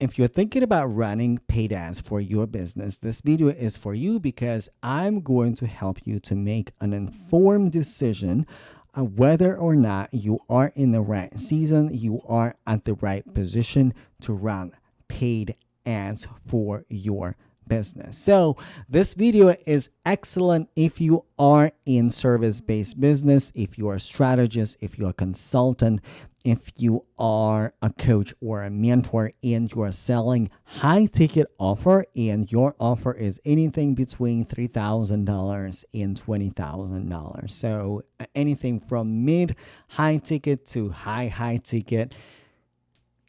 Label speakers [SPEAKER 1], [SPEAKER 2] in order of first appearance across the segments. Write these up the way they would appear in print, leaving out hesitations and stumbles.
[SPEAKER 1] if you're thinking about running paid ads for your business, this video is for you because I'm going to help you to make an informed decision whether or not you are in the right season, you are at the right position to run paid ads for your business. So this video is excellent if you are in service-based business, if you are a strategist, if you're a consultant, if you are a coach or a mentor and you are selling high ticket offer and your offer is anything between $3,000 and $20,000. So anything from mid high ticket to high ticket.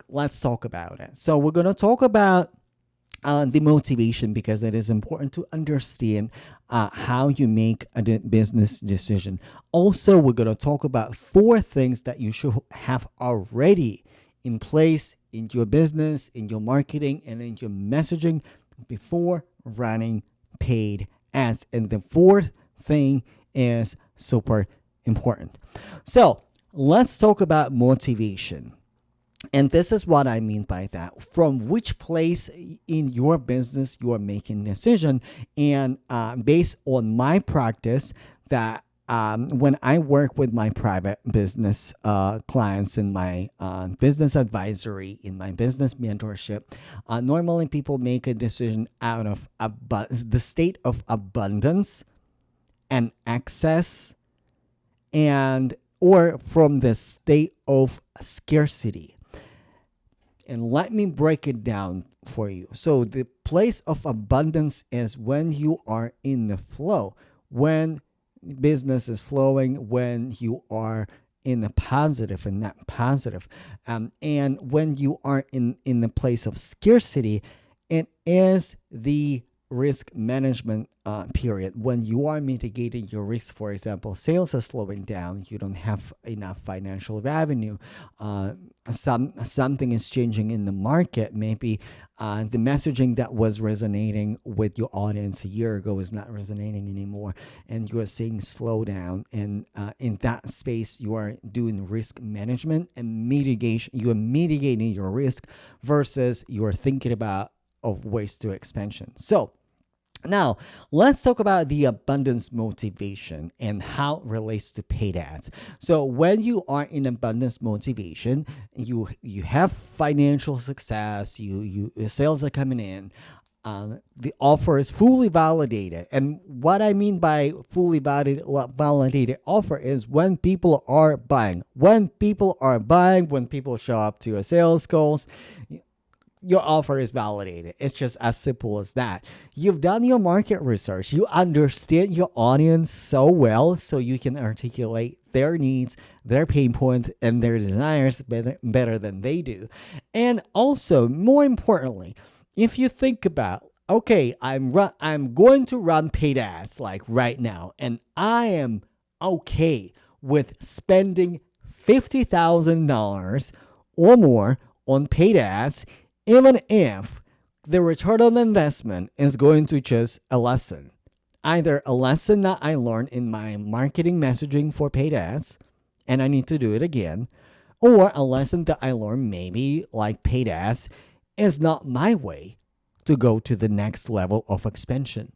[SPEAKER 1] Let's talk about it. So we're going to talk about the motivation because it is important to understand how you make a business decision. Also, we're going to talk about 4 things that you should have already in place in your business, in your marketing, and in your messaging before running paid ads. And the 4th thing is super important. So let's talk about motivation. And this is what I mean by that. From which place in your business you are making a decision. And based on my practice, that when I work with my private business clients in my business advisory, in my business mentorship, normally people make a decision out of the state of abundance and excess, and or from the state of scarcity. And let me break it down for you. So the place of abundance is when you are in the flow, when business is flowing, when you are in the positive and net positive. And when you are in the place of scarcity, it is the risk management period when you are mitigating your risk. For example, sales are slowing down, you don't have enough financial revenue, something is changing in the market. Maybe the messaging that was resonating with your audience a year ago is not resonating anymore, and you are seeing slowdown. And in that space, you are doing risk management and mitigation. You are mitigating your risk versus you are thinking about of ways to expansion. So now, let's talk about the abundance motivation and how it relates to paid ads. So when you are in abundance motivation, you have financial success, your sales are coming in, the offer is fully validated. And what I mean by fully validated offer is when people are buying. When people show up to your sales calls, your offer is validated. It's just as simple as that. You've done your market research. You understand your audience so well, so you can articulate their needs, their pain points, and their desires better than they do. And also, more importantly, if you think about, okay, I'm going to run paid ads like right now, and I am okay with spending $50,000 or more on paid ads, even if the return on investment is going to just a lesson. Either a lesson that I learned in my marketing messaging for paid ads, and I need to do it again, or a lesson that I learned maybe like paid ads is not my way to go to the next level of expansion.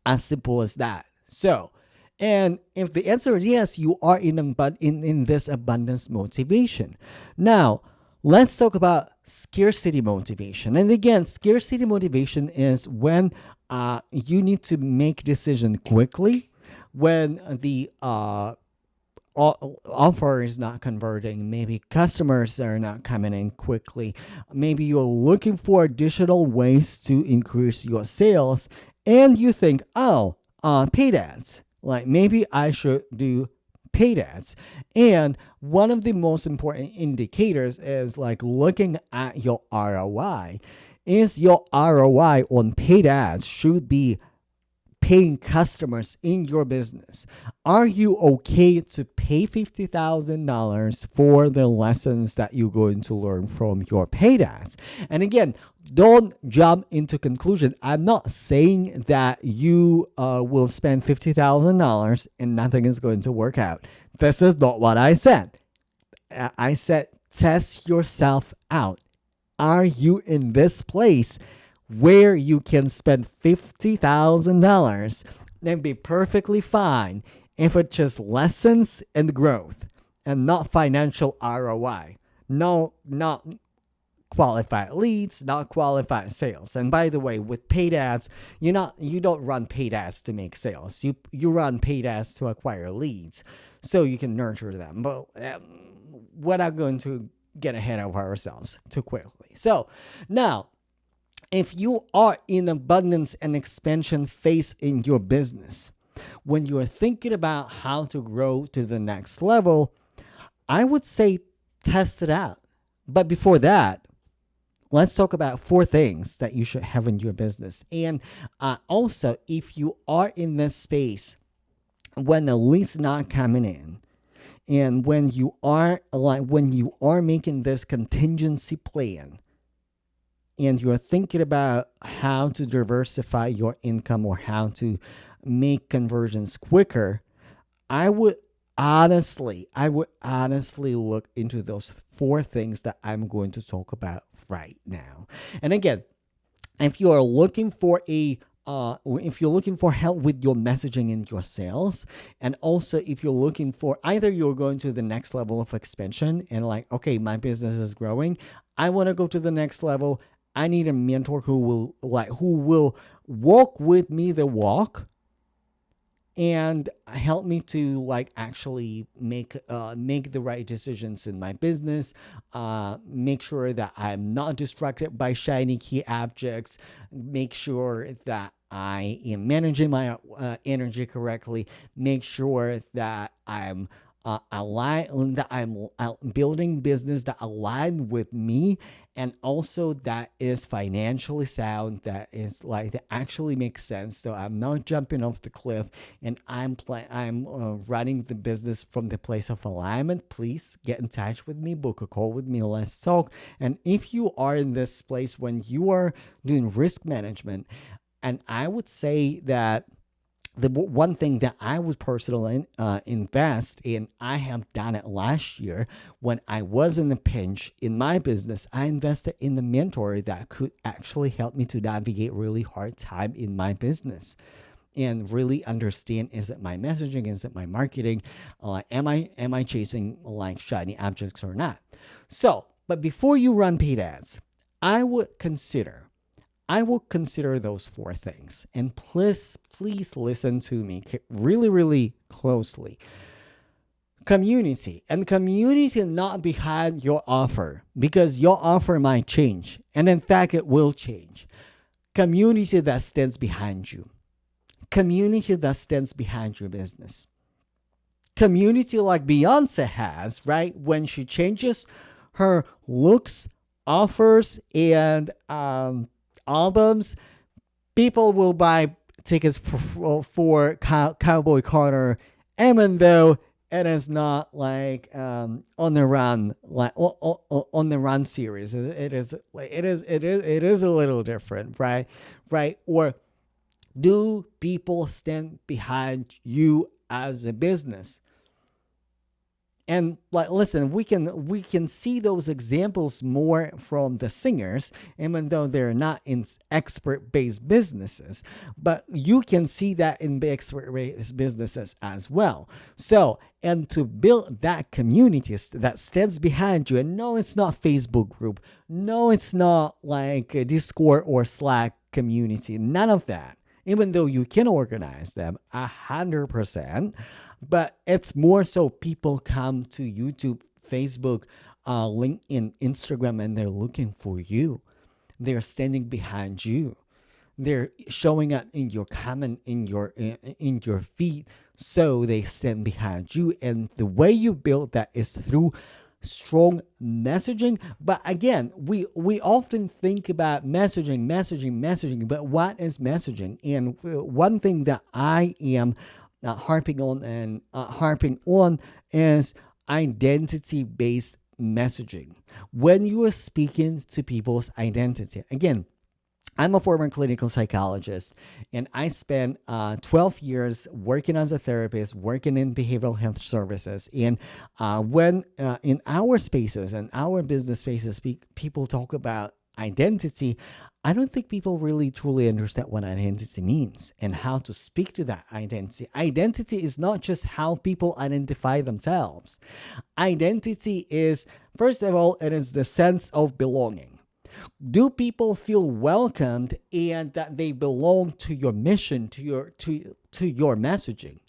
[SPEAKER 1] As simple as that. So, and if the answer is yes, you are in this abundance motivation. Now, let's talk about scarcity motivation. And again, scarcity motivation is when you need to make decision quickly, when the offer is not converting, maybe customers are not coming in quickly, maybe you're looking for additional ways to increase your sales, and you think, paid ads. Like maybe I should do paid ads. And one of the most important indicators is like looking at your ROI. Is your ROI on paid ads should be paying customers in your business? Are you okay to pay $50,000 for the lessons that you're going to learn from your paid ads? And again, don't jump into conclusion. I'm not saying that you will spend $50,000 and nothing is going to work out. This is not what I said. I said test yourself out are you in this place where you can spend $50,000 and be perfectly fine if it just lessons and growth and not financial ROI? No, not qualified leads, not qualified sales. And by the way, with paid ads, you don't run paid ads to make sales. You run paid ads to acquire leads so you can nurture them. But we're not going to get ahead of ourselves too quickly. So now, if you are in abundance and expansion phase in your business, when you're thinking about how to grow to the next level, I would say test it out. But before that, let's talk about 4 things that you should have in your business. And also, if you are in this space when the lead's not coming in, and when you are making this contingency plan, and you're thinking about how to diversify your income or how to make conversions quicker, I would honestly look into those 4 things that I'm going to talk about right now. And again, if you are looking for if you're looking for help with your messaging and your sales, and also if you're looking for either you're going to the next level of expansion and like, okay, my business is growing, I want to go to the next level. I need a mentor who will walk with me the walk and help me to actually make the right decisions in my business, make sure that I'm not distracted by shiny key objects, make sure that I am managing my energy correctly, make sure that I'm building business that align with me, and also that is financially sound, that actually makes sense. So I'm not jumping off the cliff, and I'm running the business from the place of alignment. Please get in touch with me, book a call with me, let's talk. And if you are in this place when you are doing risk management, and I would say that the one thing that I would personally invest in, I have done it last year when I was in a pinch in my business. I invested in the mentor that could actually help me to navigate really hard time in my business and really understand, is it my messaging, is it my marketing, am I chasing shiny objects or not? So, but before you run paid ads, I will consider those 4 things. And please listen to me really, really closely. Community. And community not behind your offer, because your offer might change. And in fact, it will change. Community that stands behind you. Community that stands behind your business. Community like Beyonce has, right? When she changes her looks, offers, and albums, people will buy tickets for Cowboy Carter, even though it is not on the run, on the run series. It is a little different, right? Or do people stand behind you as a business? And listen, we can see those examples more from the singers, even though they're not in expert-based businesses. But you can see that in the expert-based businesses as well. So, and to build that community that stands behind you, and no, it's not Facebook group. No, it's not like a Discord or Slack community. None of that. Even though you can organize them 100%. But it's more so people come to YouTube, Facebook, LinkedIn, Instagram, and they're looking for you. They're standing behind you. They're showing up in your comment, in your feed, so they stand behind you. And the way you build that is through strong messaging. But again, we often think about messaging, but what is messaging? And one thing that I am harping on is identity-based messaging. When you are speaking to people's identity, again, I'm a former clinical psychologist, and I spent 12 years working as a therapist, working in behavioral health services. And when in our spaces and our business spaces, people talk about identity, I don't think people really truly understand what identity means and how to speak to that identity. Identity is not just how people identify themselves. Identity is, first of all, it is the sense of belonging. Do people feel welcomed and that they belong to your mission, to your messaging?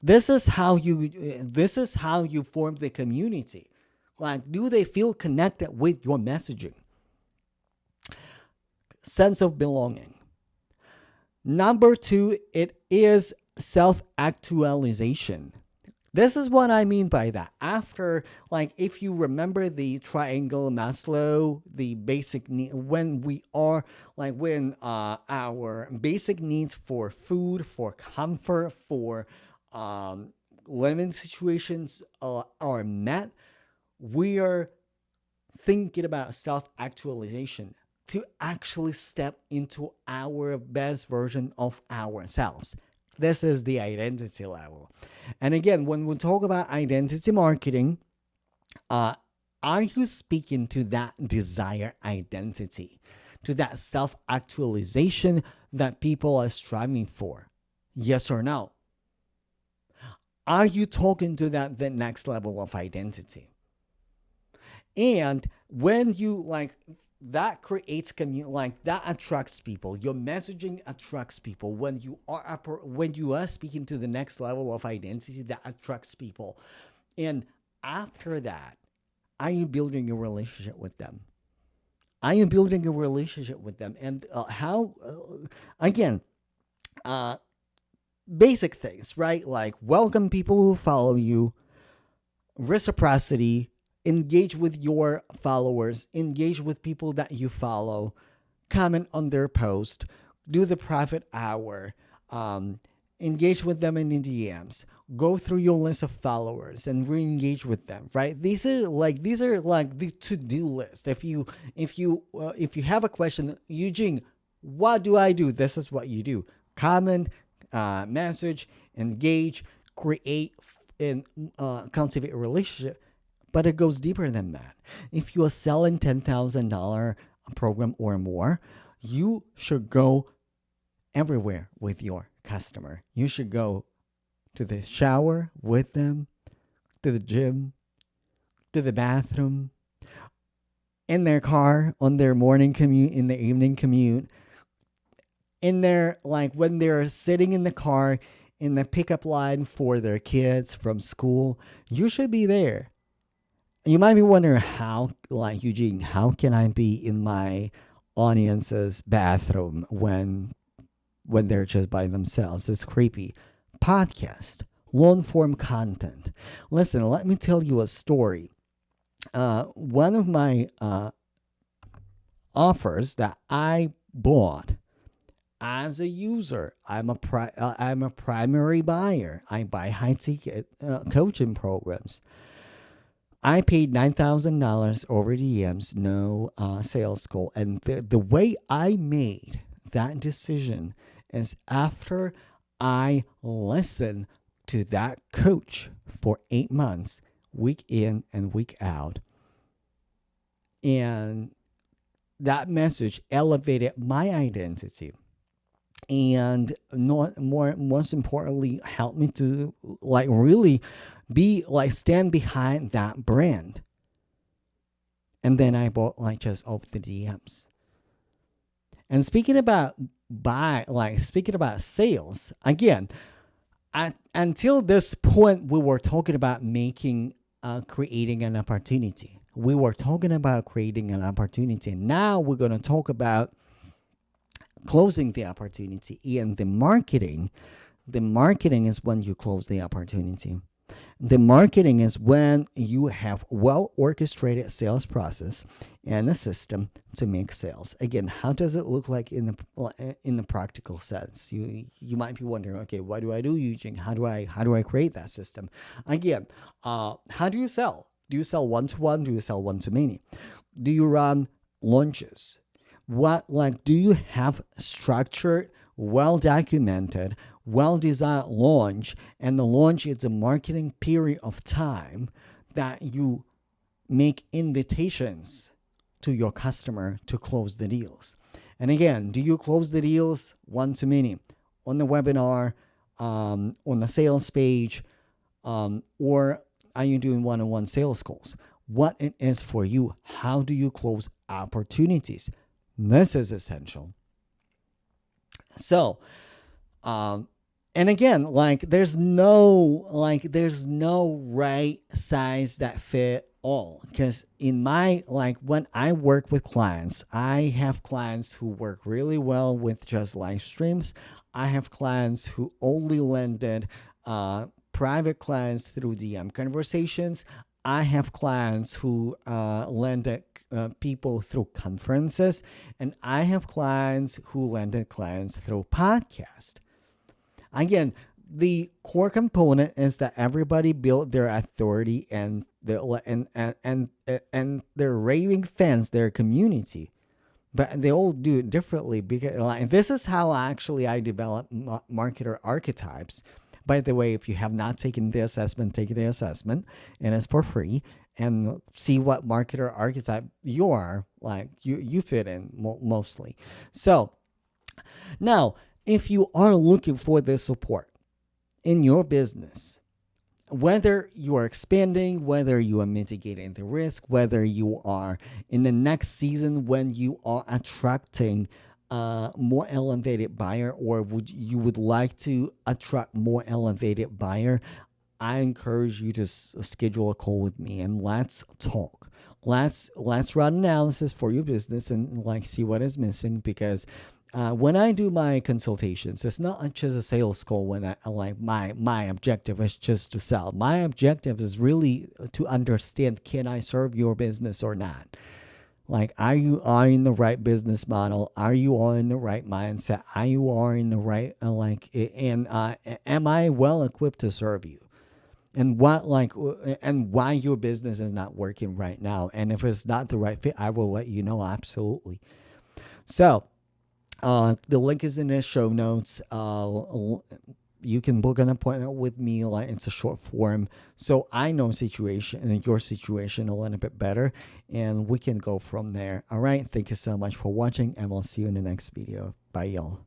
[SPEAKER 1] This is how you form the community. Like, do they feel connected with your messaging? Sense of belonging. Number two, it is self-actualization. This is what I mean by that. After, like, if you remember the triangle Maslow, the basic need, when we are, like, when our basic needs for food, for comfort, for living situations are met, we are thinking about self-actualization to actually step into our best version of ourselves. This is the identity level. And again, when we talk about identity marketing, are you speaking to that desired identity, to that self actualization that people are striving for? Yes or no? Are you talking to the next level of identity? And when you like, that creates community, like that attracts people. Your messaging attracts people. When you are speaking to the next level of identity, that attracts people. And after that, are you building a relationship with them? Are you building a relationship with them? And how again, basic things, right? Like, welcome people who follow you, reciprocity, engage with your followers, engage with people that you follow, comment on their post, do the private hour, engage with them in the DMs, go through your list of followers and re-engage with them. Right? These are like the to-do list. If you have a question, Eugene, what do I do? This is what you do: comment, message, engage, create, and cultivate a relationship. But it goes deeper than that. If you are selling $10,000 program or more, you should go everywhere with your customer. You should go to the shower with them, to the gym, to the bathroom, in their car, on their morning commute, in the evening commute, in their, like, when they're sitting in the car in the pickup line for their kids from school. You should be there. You might be wondering, how, like, Eugene, how can I be in my audience's bathroom when they're just by themselves? It's creepy. Podcast, long form content. Listen, let me tell you a story. One of my offers that I bought as a user, I'm a primary buyer. I buy high ticket coaching programs. I paid $9,000 over DMs, no sales call. And the way I made that decision is after I listened to that coach for 8 months, week in and week out. And that message elevated my identity. And most importantly, helped me to, like, really be, like, stand behind that brand. And then I bought, like, just off the DMs. And speaking about sales, again, until this point, we were talking about creating an opportunity. We were talking about creating an opportunity. Now we're going to talk about closing the opportunity. And the marketing is when you close the opportunity. The marketing is when you have well orchestrated sales process and a system to make sales. Again, how does it look like in the practical sense? You might be wondering, okay, what do I do, Eugene? How do I create that system? Again, how do you sell? Do you sell one to one? Do you sell one to many? Do you run launches? What, like, do you have structured, well documented, well designed launch? And the launch is a marketing period of time that you make invitations to your customer to close the deals. And again, do you close the deals one to many on the webinar, on the sales page, or are you doing one-on-one sales calls? What it is for you? How do you close opportunities? This is essential. So, and again, like there's no right size that fit all, because in my, like, when I work with clients, I have clients who work really well with just live streams. I have clients who only landed private clients through DM conversations. I have clients who landed people through conferences, and I have clients who landed clients through podcast. Again, the core component is that everybody built their authority and and their raving fans, their community, but they all do it differently. Because, like, this is how actually I develop marketer archetypes. By the way, if you have not taken the assessment, take the assessment, and it's for free. And see what marketer archetype you are, like you fit in mostly. So now, if you are looking for this support in your business, whether you are expanding, whether you are mitigating the risk, whether you are in the next season when you are attracting more elevated buyer, or you would like to attract more elevated buyer, I encourage you to schedule a call with me and let's talk. Let's run analysis for your business and, like, see what is missing. Because when I do my consultations, it's not just a sales call. When I, like, my objective is just to sell. My objective is really to understand, can I serve your business or not? Like, are you in the right business model? Are you all in the right mindset? Are you all in the right and am I well equipped to serve you? And and why your business is not working right now? And if it's not the right fit, I will let you know. Absolutely. So the link is in the show notes. You can book an appointment with me. Like, it's a short form, so I know your situation a little bit better, and we can go from there. All right. Thank you so much for watching, and we'll see you in the next video. Bye, y'all.